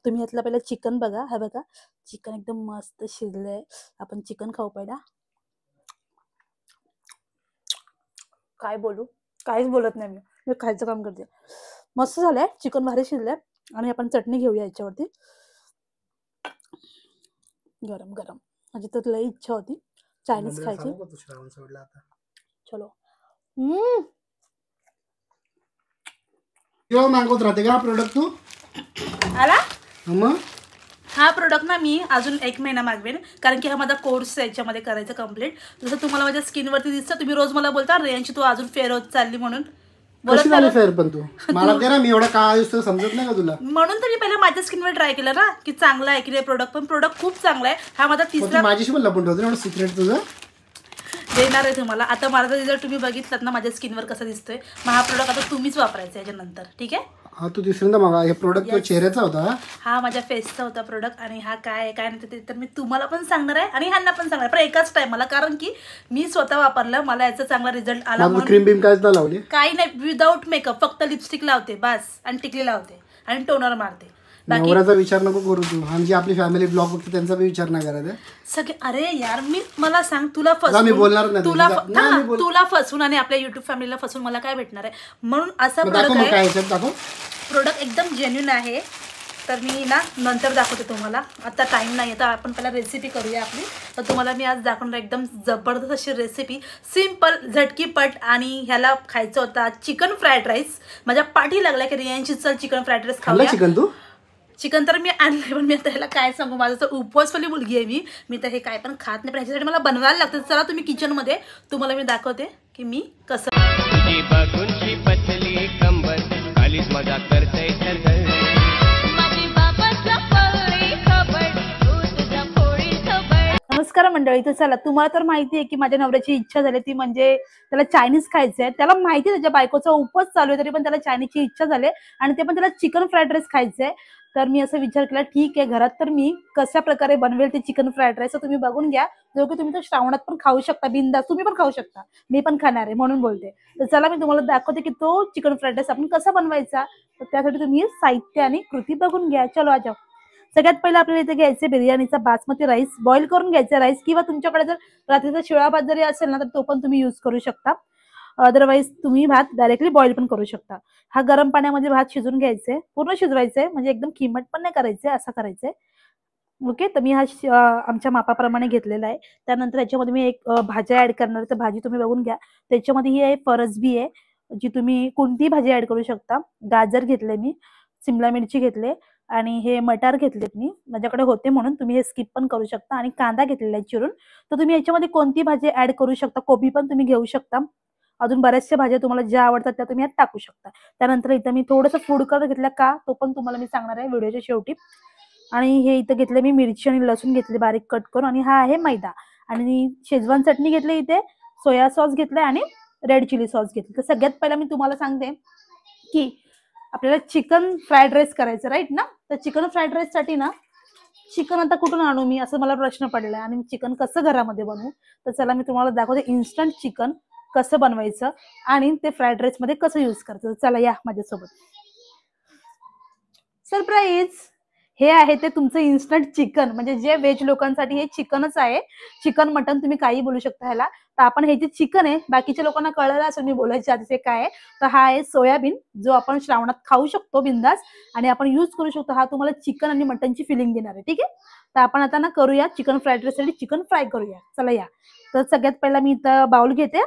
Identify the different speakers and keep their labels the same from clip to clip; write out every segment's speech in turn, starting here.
Speaker 1: तुम्ही यातलं पहिलं चिकन बघा. हा बघा, चिकन एकदम मस्त शिजलंय. आपण चिकन खाऊ पहिला. काय बोलू, काहीच बोलत नाही मी खायचं काम करते. मस्त झालंय, चिकन भारी शिजलंय. आणि आपण चटणी घेऊया याच्यावरती गरम गरम. माझी तर लई इच्छा होती चायनीज खायची. चलो.
Speaker 2: केव्हा मागवत राहते का प्रोडक्ट तू?
Speaker 1: आला
Speaker 2: मग
Speaker 1: हा प्रोडक्ट ना मी अजून 1 महिना मागवेन, कारण की हा माझा कोर्स याच्यामध्ये करायचा कम्प्लीट. जसं तुम्हाला माझ्या स्किनवरती दिसतं, तुम्ही रोज मला बोलता रेंज तू अजून फेर होत चालली म्हणून.
Speaker 2: कशी झाली फेर पण तू मला दे ना, मी एवढा काळा दिसतो समजत नाही का तुला?
Speaker 1: म्हणून तर मी पहिला माझ्या स्किनवर ट्राय केलं ना की चांगला आहे की नाही प्रोडक्ट. पण प्रोडक्ट खूप चांगला आहे. हा माझा तिसरा.
Speaker 2: माझ्याशी पण लपून ठेवतो एवढं सिक्रेट तुझं.
Speaker 1: देणार आहे तुम्हाला. आता माझा रिझल्ट तुम्ही बघितलात ना माझ्या स्किनवर कसा दिसतोय. मग हा प्रोडक्ट आता तुम्हीच वापरायचा याच्यानंतर, ठीक आहे?
Speaker 2: हा तू तिसऱ्यांदा मागा. हे प्रोडक्ट तो चेहऱ्याचा होता,
Speaker 1: हा माझ्या फेसचा होता प्रोडक्ट. आणि हा काय आहे काय नाही ते तर मी तुम्हाला पण सांगणार आहे आणि ह्यांना पण सांगणार, पण एकाच टाइमला. कारण की मी स्वतः वापरलं, मला याचा चांगला रिझल्ट आला.
Speaker 2: क्रीम बीम काहीच नाही लावली,
Speaker 1: काही नाही, विदाऊट मेकअप. फक्त लिपस्टिक लावते बस आणि टिकली लावते आणि टोनर मारते.
Speaker 2: नवऱ्याचा विचार नको करू तू. आणि आपली फॅमिली ब्लॉग बघते त्यांचा बी विचार नाही करायचा
Speaker 1: सगळे. अरे यार मला सांग, तुला फसवून
Speaker 2: मी बोलणार नाही,
Speaker 1: तुला फसवून आणि आपल्या युट्यूब फॅमिलीला फसवून मला काय भेटणार आहे? म्हणून असा प्रोडक्ट आहे. प्रोडक्ट एकदम जेन्युइन आहे. तर मी ना नंतर दाखवते तुम्हाला, आता टाइम नाही आहे. तर आपण पहिला रेसिपी करूया आपली. तर तुम्हाला मी आज दाखवणार एकदम जबरदस्त अशी रेसिपी, सिंपल झटकीपट. आणि ह्याला खायचं होता चिकन फ्राईड राईस. माझ्या पाठी लागला की रियांची चल चिकन फ्राईड राईस खाऊया. चिकन तर मी आणलंय, पण मी आता ह्याला काय सांगू, माझं तर उपवासवाली मुलगी आहे मी तर हे काय पण खात नाही. पण ह्याच्यासाठी मला बनवायला लागतं. चला तुम्ही किचनमध्ये, तुम्हाला मी दाखवते की मी कसं. नमस्कार मंडळी. तर चला, तुम्हाला तर माहिती आहे की माझ्या नवऱ्याची इच्छा झाली ती म्हणजे त्याला चायनीज खायचं आहे. त्याला माहिती आहे त्याच्या बायकोचा उपवास चालू आहे, तरी पण त्याला चायनीजची इच्छा झाली आणि ते पण त्याला चिकन फ्राईड राईस खायचं आहे. तर मी असं विचार केला, ठीक आहे घरात तर मी कशा प्रकारे बनवेल ते चिकन फ्राईड राईस. तुम्ही बघून घ्या. जो की तुम्ही तर श्रावणात पण खाऊ शकता बिंदास. तुम्ही पण खाऊ शकता, मी पण खाणार आहे म्हणून बोलते. तर चला मी तुम्हाला दाखवते की तो चिकन फ्राईड राईस आपण कसा बनवायचा. तर त्यासाठी तुम्ही साहित्य आणि कृती बघून घ्या. चलो आ जाओ. सगळ्यात पहिला आपल्याला इथे घ्यायचे बिर्याणीचा बासमती राईस. बॉईल करून घ्यायचा राईस, किंवा तुमच्याकडे जर रात्रीचा शिळा भात जरी असेल ना तर तो पण तुम्ही यूज करू शकता. अदरवाईज तुम्ही भात डायरेक्टली बॉईल पण करू शकता. हा गरम पाण्यामध्ये भात शिजून घ्यायचे, पूर्ण शिजवायचे, म्हणजे एकदम खिमट पण नाही करायचे, असं करायचंय. ओके. तर मी हा आमच्या मापाप्रमाणे घेतलेला आहे. त्यानंतर याच्यामध्ये मी एक भाज्या ऍड करणार आहे. तर भाजी तुम्ही बघून घ्या. त्याच्यामध्ये ही आहे फरसबी आहे, जी तुम्ही कोणतीही भाजी ऍड करू शकता. गाजर घेतले मी, शिमला मिरची घेतले आणि हे मटार घेतलेत मी, माझ्याकडे होते म्हणून. तुम्ही हे स्किप पण करू शकता. आणि कांदा घेतलेला आहे चिरून. तर तुम्ही याच्यामध्ये कोणती भाजी ऍड करू शकता. कोबी पण तुम्ही घेऊ शकता. अजून बऱ्याचशा भाज्या तुम्हाला ज्या आवडतात त्या तुम्ही यात टाकू शकता. त्यानंतर इथं मी थोडंसं फूड कलर घेतला का, तो पण तुम्हाला मी सांगणार आहे व्हिडिओच्या शेवटी. आणि हे इथं घेतले मी मिरची आणि लसूण घेतले बारीक कट करून. आणि हा आहे मैदा. आणि शेजवान चटणी घेतली, इथे सोया सॉस घेतलाय आणि रेड चिली सॉस घेतली. तर सगळ्यात पहिला मी तुम्हाला सांगते की आपल्याला चिकन फ्राईड राईस करायचं, राईट ना? तर चिकन फ्राईड राईस साठी ना चिकन आता कुठून आणू मी, असं मला प्रश्न पडलाय. आणि चिकन कसं घरामध्ये बनवू. तर चला मी तुम्हाला दाखवते इन्स्टंट चिकन कसं बनवायचं आणि ते फ्राईड राईस मध्ये कसं यूज करायचं. चला या माझ्यासोबत. सरप्राईज. हे आहे ते तुमचं इन्स्टंट चिकन. म्हणजे जे व्हेज लोकांसाठी हे चिकनच आहे. चिकन मटन तुम्ही काही बोलू शकता ह्याला. तर आपण हे जे चिकन आहे, बाकीच्या लोकांना कळलं असेल मी बोलायच्या आधी ते काय आहे. तर हा आहे सोयाबीन, जो आपण श्रावणात खाऊ शकतो बिंदास आणि आपण यूज करू शकतो. हा तुम्हाला चिकन आणि मटनची फिलिंग देणार आहे, ठीक आहे? तर आपण आता ना करूया चिकन फ्राईड राईस साठी चिकन फ्राय करूया. चला या. तर सगळ्यात पहिला मी इथं बाउल घेते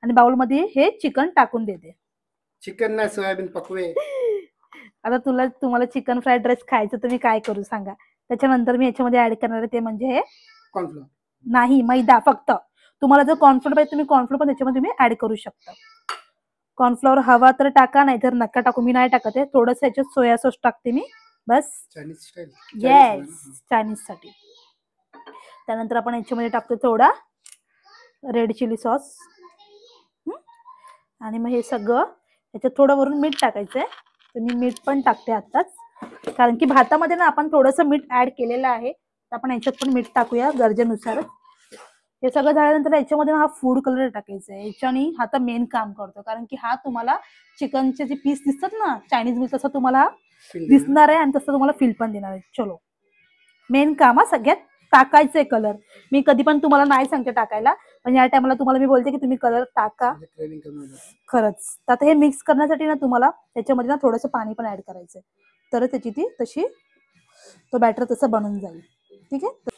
Speaker 1: आणि बाउलमध्ये हे चिकन टाकून देते.
Speaker 2: चिकन नाही सोयाबीन पकवे.
Speaker 1: आता तुम्हाला चिकन फ्राईड राईस खायचं तर मी काय करू सांगा. त्याच्यानंतर मी याच्यामध्ये ऍड करणार आहे ते म्हणजे हे
Speaker 2: कॉर्नफ्लोअर.
Speaker 1: नाही, मैदा फक्त. तुम्हाला जर कॉर्नफ्लोअर पाहिजे तुम्ही कॉर्नफ्लोअर पण त्याच्यामध्ये तुम्ही ऍड करू शकता. कॉर्नफ्लोअर हवा तर टाका, नाही तर नका टाकू. मी नाही टाकत आहे. थोडंसं याच्यात सोया सॉस टाकते मी बस. येस, चायनीज साठी. त्यानंतर आपण याच्यामध्ये टाकतो थोडा रेड चिली सॉस. आणि मग हे सगळं याच्यात थोडं वरून मीठ टाकायचंय. तर मी मीठ पण टाकते आत्ताच, कारण की भातामध्ये ना आपण थोडंसं मीठ ऍड केलेलं आहे. तर आपण याच्यात पण मीठ टाकूया गरजेनुसार. हे सगळं झाल्यानंतर याच्यामध्ये हा फूड कलर टाकायचा आहे. याच्याने हा तर मेन काम करतो, कारण की हा तुम्हाला चिकनचे जे पीस दिसतात ना चायनीज मील, तसं तुम्हाला दिसणार आहे आणि तसं तुम्हाला फील पण देणार आहे. चलो मेन काम सगळ्यात टाकायचंय कलर. मी कधी पण तुम्हाला नाही सांगते टाकायला, पण या टायमाला तुम्हाला मी बोलते की तुम्ही कलर टाका खरंच. तर आता हे मिक्स करण्यासाठी ना तुम्हाला त्याच्यामध्ये ना थोडंसं पाणी पण ऍड करायचंय, तर त्याची ती तशी तो बॅटर तसं बनून जाईल. ठीक आहे.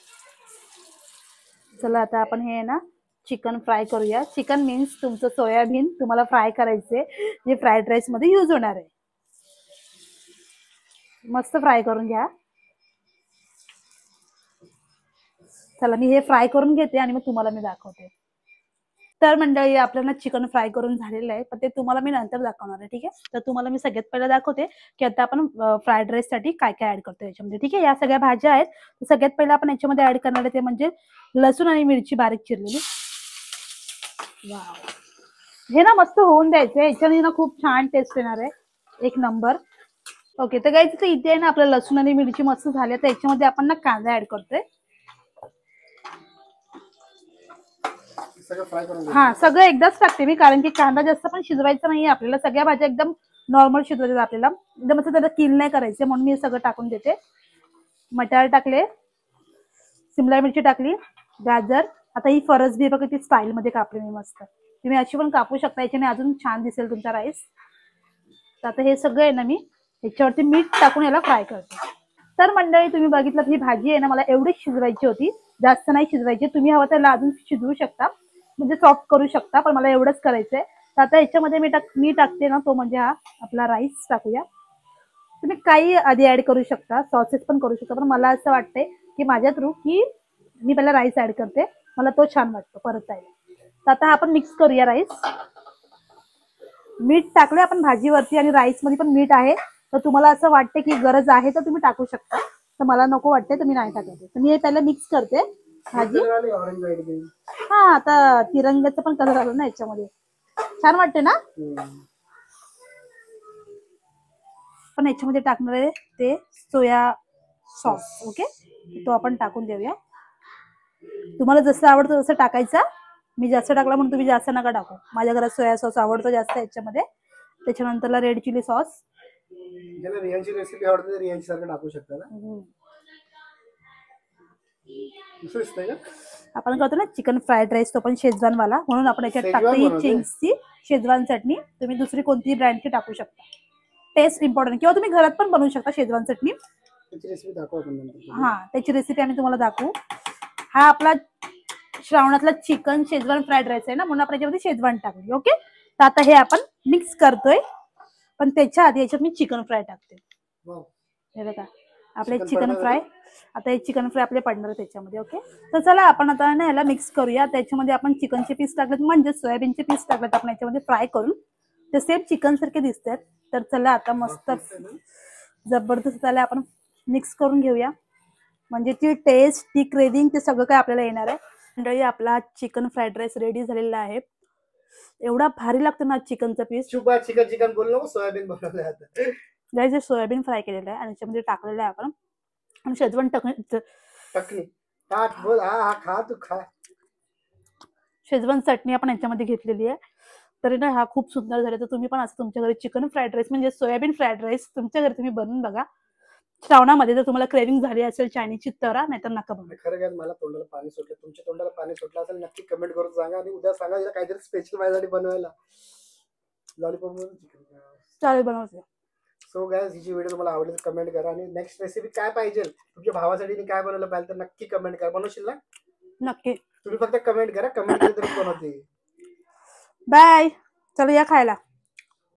Speaker 1: चला आता आपण हे ना चिकन फ्राय करूया. चिकन मीन्स तुमचं सोयाबीन तुम्हाला फ्राय करायचे, जे फ्राईड राईस मध्ये यूज होणार आहे. मस्त फ्राय करून घ्या. चला मी हे फ्राय करून घेते आणि मग तुम्हाला मी दाखवते. तर मंडळी आपल्याला चिकन फ्राय करून झालेलं आहे, पण ते तुम्हाला मी नंतर दाखवणार आहे. ठीक आहे. तर तुम्हाला मी सगळ्यात पहिला दाखवते की आता आपण फ्राईड राईस साठी काय काय ऍड करतो याच्यामध्ये. ठीक आहे. या सगळ्या भाज्या आहेत. सगळ्यात पहिला आपण याच्यामध्ये ऍड करणार आहे ते म्हणजे लसूण आणि मिरची बारीक चिरलेली. वाव, हे ना मस्त होऊन द्यायचं. याच्याने ना खूप छान टेस्ट येणार आहे, एक नंबर. ओके, तर गाईज इथे आहे ना आपलं लसूण आणि मिरची मस्त झाले. तर याच्यामध्ये आपण ना कांदा ऍड करतोय. हा, सगळं एकदाच टाकते मी, कारण की कांदा जास्त पण शिजवायचा नाहीये आपल्याला. सगळ्या भाज्या एकदम नॉर्मल शिजवायच्या आपल्याला, एकदम असं त्याला किल नाही करायचे, म्हणून मी सगळं टाकून देते. मटार टाकले, शिमला मिरची टाकली, गाजर. आता ही फरसबी बघा ती स्टाईल मध्ये कापली मी मस्त. तुम्ही अशी पण कापू शकता, याच्याने अजून छान दिसेल तुमचा राईस. तर आता हे सगळं आहे ना मी याच्यावरती मीठ टाकून याला फ्राय करते. तर मंडळी तुम्ही बघितलं ही भाजी आहे ना मला एवढीच शिजवायची होती, जास्त नाही शिजवायची. तुम्ही हवं त्याला अजून शिजवू शकता, म्हणजे सॉफ्ट करू शकता, पण मला एवढंच करायचंय. तर आता याच्यामध्ये मी टाकते ना तो म्हणजे हा आपला राईस टाकूया. तुम्ही काही आधी ऍड करू शकता, सॉसेस पण करू शकता, पण मला असं वाटतंय की माझ्या थ्रू की मी पहिला राईस ऍड करते, मला तो छान वाटतो परत जायला. तर आता आपण मिक्स करूया राईस. मीठ टाकले आपण भाजीवरती आणि राईस मध्ये पण मीठ आहे. तर तुम्हाला असं वाटतं की गरज आहे तर तुम्ही टाकू शकता, तर मला नको वाटते तर मी नाही टाकते. तर मी हे पहिला मिक्स करते भाजी. हा, आता तिरंग्याचा पण कलर आला ना याच्यामध्ये, छान वाटते ना. पण याच्यामध्ये टाकणार आहे ते सोया सॉस. ओके, तो आपण टाकून देऊया. तुम्हाला जसं आवडतं तसं टाकायचं. मी जास्त टाकला म्हणून तुम्ही जास्त नका टाकू. माझ्या घरात सोया सॉस आवडतो जास्त याच्यामध्ये. त्याच्यानंतरला रेड चिली सॉस.
Speaker 2: रियांची रेसिपी आवडते रियांची सारखं टाकू शकता ना.
Speaker 1: आपण करतो ना चिकन फ्राईड राईस, तो पण शेजवान वाला, म्हणून आपण याच्यात टाकतो ही चिंग्सची शेजवान चटणी. तुम्ही दुसरी कोणतीही ब्रँडची टाकू शकता, टेस्ट इम्पॉर्टंट. किंवा तुम्ही घरात पण बनवू शकता शेजवान चटणी. हा, त्याची रेसिपी आम्ही तुम्हाला दाखवू. हा आपला श्रावणातला चिकन शेजवान फ्राईड राईस आहे ना, म्हणून आपण याच्यामध्ये शेजवान टाकली. ओके, तर आता हे आपण मिक्स करतोय, पण त्याच्या आधी याच्यात मी चिकन फ्राय टाकते. हे बघा आपले चिकन फ्राय. आता हे चिकन फ्राय आपले पडणार त्याच्यामध्ये. ओके, तर चला आपण आता ना ह्याला मिक्स करूया. त्याच्यामध्ये आपण चिकनचे पीस टाकलेत, म्हणजे सोयाबीनचे पीस टाकलेत आपण याच्यामध्ये फ्राय करून. ते सेम चिकन सारखे दिसतात. तर चला आता मस्त जबरदस्त त्याला आपण मिक्स करून घेऊया, म्हणजे ती टेस्ट, ती क्रेविंग, ते सगळं काय आपल्याला येणार आहे. मंडळी आपला चिकन फ्राईड राईस रेडी झालेला आहे. एवढा भारी लागतो ना चिकनचा पीस.
Speaker 2: चिकन बोल नको, सोयाबीन बनवलं आहे.
Speaker 1: जे सोयाबीन फ्राय केलेलं आहे आणि त्याच्यामध्ये टाकलेलं आहे आपण, आणि शेजवान शेजवान चटणी आपण याच्यामध्ये घेतलेली आहे. तरी ना हा खूप सुंदर झाला. तर तुम्ही पण असं तुमच्या घरी चिकन फ्राईड राईस म्हणजे सोयाबीन फ्राईड राईस तुमच्या घरी तुम्ही बनवून बघा. श्रावणामध्ये जर तुम्हाला क्रेविंग झाली असेल चायनीजची तर नाहीतर नका बनवू.
Speaker 2: खरं मला तोंडाला पाणी सुटलं. तुमच्या तोंडाला पाणी सुटलं असेल नक्की कमेंट करून सांगा, आणि उद्या सांगा काहीतरी स्पेशल माझ्यासाठी बनवायला. लॉलीपॉप
Speaker 1: चालेल, बनवते.
Speaker 2: सो गाइस, ही व्हिडिओ तुम्हाला आवडली तर कमेंट करा, आणि नेक्स्ट रेसिपी काय पाहिजे तुमच्या भावासाठी काय बनवलं पाहिजे तर नक्की कमेंट करा. बनवशील ना?
Speaker 1: नक्की.
Speaker 2: तुम्ही फक्त कमेंट करा, कमेंट केलं तरी बनवते.
Speaker 1: बाय, चला या खायला.